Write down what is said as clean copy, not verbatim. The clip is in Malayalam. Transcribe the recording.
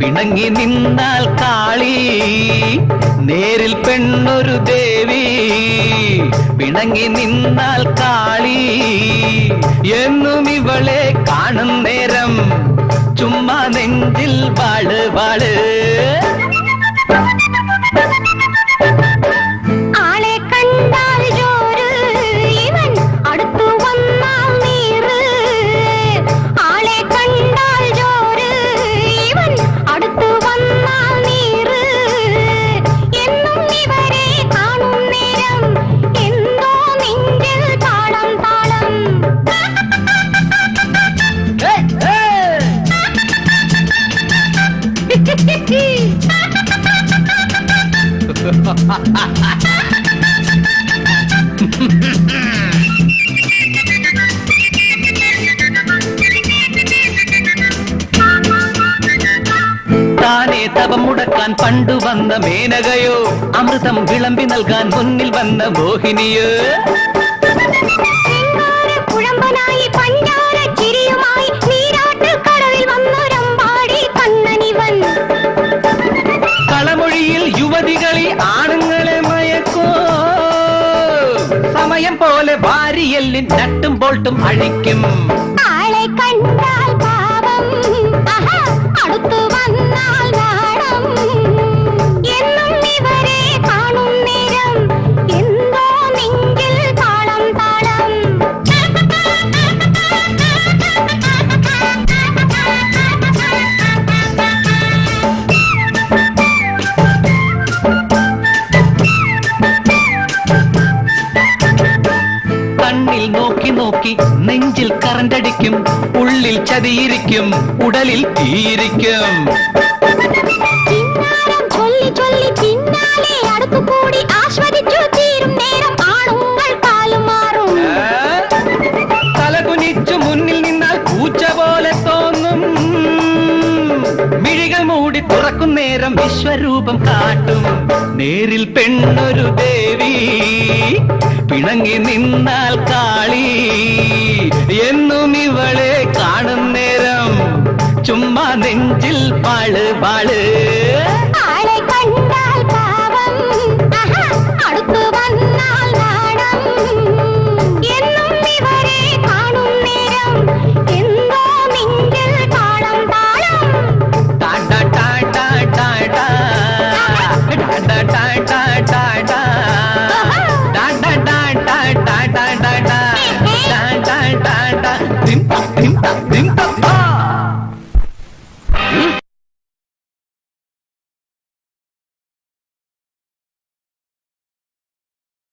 പിണങ്ങി നിന്നാൽ കാളി നേരിൽ പെണ്ണൊരു ദേവി പിണങ്ങി നിന്നാൽ കാളി എന്നും ഇവളെ കാണും നേരം ചുമ്മാ നെഞ്ചിൽ വാള് വാള് ആളെ കണ്ടാൽ ജോറ് ഇവൻ അടുത്തു വന്നാൽ നീറ് ആളെ കണ്ടാൽ ജോറ് ഇവൻ അടുത്തു വന്നാൽ നീറ് എന്നും ഇവരെ കാണും നേരം എന്തോ നെഞ്ചിൽ താളം താളം താനേ തപം മുടക്കാൻ പണ്ടു വന്ന മേനകയോ അമൃതം വിളമ്പി നൽകാൻ മുന്നിൽ വന്ന മോഹിനിയോ കുഴമ്പനായി പഞ്ചാര ചിരിയുമായി നീരാട്ട് കടവിൽ വന്നൊരമ്പാടി കണ്ണനിവൻ കളമൊഴിയിൽ യുവതികളി ആണുങ്ങളെ മയക്കോ സമയം പോലെ വാരിയെല്ലിൻ നട്ടും ബോൾട്ടും അഴിക്കും ആളെ കണ്ടാൽ പാവം അടുത്തു വന്നാൽ നാണം എന്നും ഇവരെ കാണും നേരം എന്തോ നെഞ്ചിൽ താളം താളം കണ്ണിൽ നോക്കി നോക്കി നെഞ്ചിൽ കറണ്ടടിക്കും ഉള്ളിൽ ചതിയിരിക്കും ഉടലിൽ തീയിരിക്കും കിന്നാരം ചൊല്ലി ചൊല്ലി പിന്നാലെ അടുത്തുകൂടി ആസ്വദിച്ചു തീരും നേരം ആണുങ്ങൾ കാലും മാറും തലകുനിച്ചു മുന്നിൽ നിന്നാൽ പൂച്ച പോലെ തോന്നും മിഴികൾ മൂടി തുറക്കും നേരം വിശ്വരൂപം കാട്ടും നേരിൽ പെണ്ണൊരു ദേവി പിണങ്ങി നിന്നാൽ കാളി എന്നും ഇവളെ കാണും നേരം ചുമ്മാ നെഞ്ചിൽ പാള് പാള്